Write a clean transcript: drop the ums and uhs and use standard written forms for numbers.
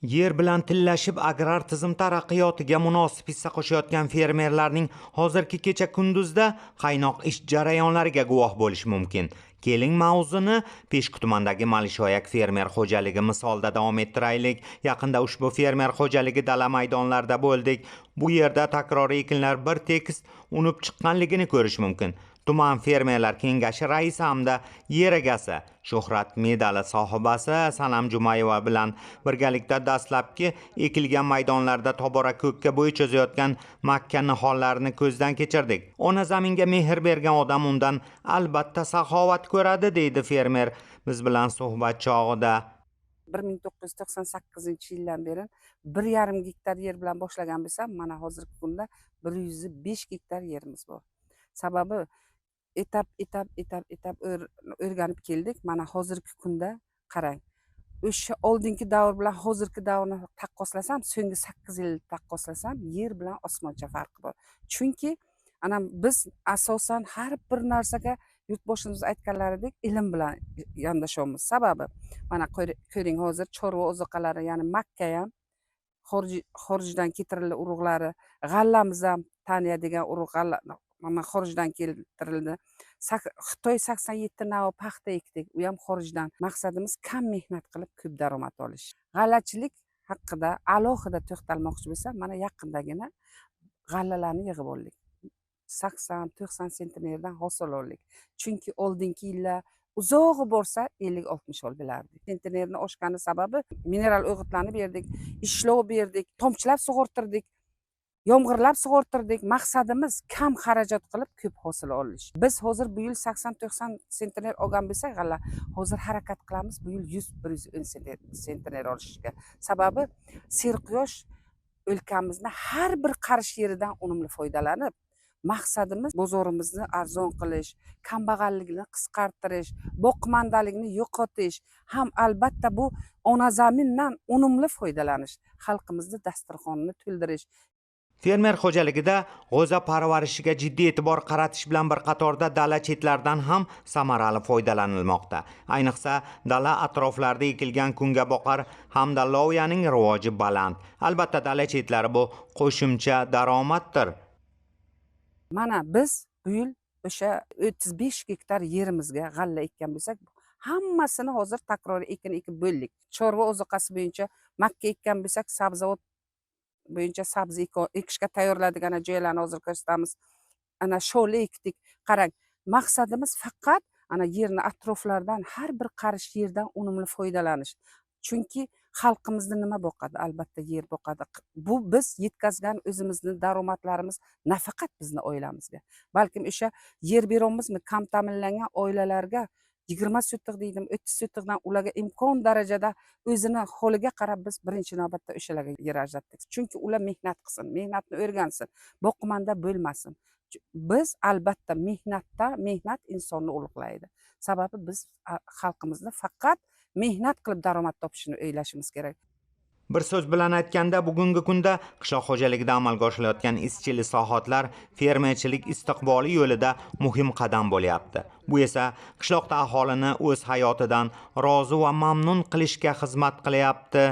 Yer bilan tillashib agrar tizim taraqqiyotiga munosib hissa qo'shayotgan fermerlarning hozirgi kecha kunduzda qaynoq ish jarayonlariga guvoh bo'lish mumkin. Keling mavzuni Peshku tumanidagi Malishoyak fermer xo'jaligi misolida davom ettiraylik. Yaqinda ushbu fermer xo'jaligi dala maydonlarida bo'ldik. Bu yerda takroriy ekinlar bir tekis unib chiqqanligini ko'rish mumkin. Tuman fermerlar kengashi raisi hamda yer egasi Shuhrat medali sohibasi Sanam Jumayeva bilan birgalikda dastlabki ekilgan maydonlarda tobora ko'kka bo'y cho'zayotgan makka nihollarini ko'zdan kechirdik. Ona zaminga mehr bergan odam undan albatta saxovat ko'radi, deydi fermer biz bilan suhbat chog'ida. 1998-yildan beri 1,5 gektar yer bilan boshlagan bo'lsam, mana hozirgi kunda 105 gektar yerimiz bor. Sababi etap o'rganib keldik. Mana hozirgi kunda qarang. O'sha oldingi davr bilan hozirgi davrni taqqoslasam, so'nggi 8 yil taqqoslasam, yer bilan osmoncha farqi bor. Chunki ana biz asosan har bir narsaga yurtboshimiz aytganlaridek ilm bilan yondashamiz. Sababi mana ko'ring, hozir chorva ozuqalari, ya'ni makka ham xorijdan keltirildi urug'lari, g'allamiz ham Taniya degan urug' g'alla mana xorijdan keltirildi. Xitoy 87 navi paxta ekdik, u ham xorijdan. Maqsadimiz kam mehnat qilib ko'p daromad olish. G'allachilik haqida alohida to'xtalmoqchi bo'lsam, mana yaqindagina g'allalarni yig'ib oldik. 80-90 sentnerdan hosil oldik. Chunki oldingi yillar uzog'i bo'lsa 50-60 ol bilardik. Sentnerni oshgani sababi mineral o'g'itlarni berdik, ishlov berdik, tomchilab sug'ortirdik, yomg'irlab sug'ortirdik. Maqsadimiz kam xarajat qilib ko'p hosil olish. Biz hozir bu yil 80-90 sentner olgan bo'lsak, g'alla hozir harakat qilamiz bu yil 100-110 sentner olishga. Sababi serquyosh o'lkamizni har bir qarish yeridan unumli foydalanib, maqsadimiz bozorimizni arzon qilish, kambag'allikni qisqartirish, boqmandalikni yo'qotish, ham albatta bu ona zamindan unumli foydalanish, xalqimizni dasturxonini to'ldirish. Fermer xo'jaligida g'o'za parvarishiga jiddiy e'tibor qaratish bilan bir qatorda dala chetlaridan ham samarali foydalanilmoqda. Ayniqsa dala atroflarida ekilgan kungaboqar hamda loviyaning rivoji baland. Albatta dala chetlari bu qo'shimcha daromaddir. Mana biz bu yil o'sha 35 gektar yerimizga g'alla ekkan bo'lsak, hammasini hozir takroriy ekin ekib bo'ldik. Chorva ozuqasi bo'yicha makka ekkan bo'lsak, sabzavot bo'yicha sabzi ekishga tayyorladigan joylarni hozir ko'rsatamiz. Ana sho'la ekdik. Qarang, maqsadimiz faqat ana yerni atroflardan har bir qarish yerdan unumli foydalanish. Chunki xalqimizni nima boqadi? Albatta yer boqadi. Bu biz yetkazgan o'zimizni daromadlarimiz nafaqat bizni oilamizga, balkim o'sha yer beramizmi kam ta'minlangan oilalarga 20 sotix deydim, 30 sotiqdan ularga imkon darajada o'zini holiga qarab biz birinchi navbatda o'shalarga yer ajratdik. Chunki ular mehnat qilsin, mehnatni o'rgansin, boqmanda bo'lmasin. Biz albatta mehnat insonni ulug'laydi. Sababi biz xalqimizni faqat mehnat qilib daromad topishini o'ylashimiz kerak. Bir so'z bilan aytganda, bugungi kunda qishloq xo'jaligida amalga oshirilayotgan izchil islohotlar fermerchilik istiqboli yo'lida muhim qadam bo'lyapti. Bu esa qishloqda aholini o'z hayotidan rozi va mamnun qilishga xizmat qilyapti.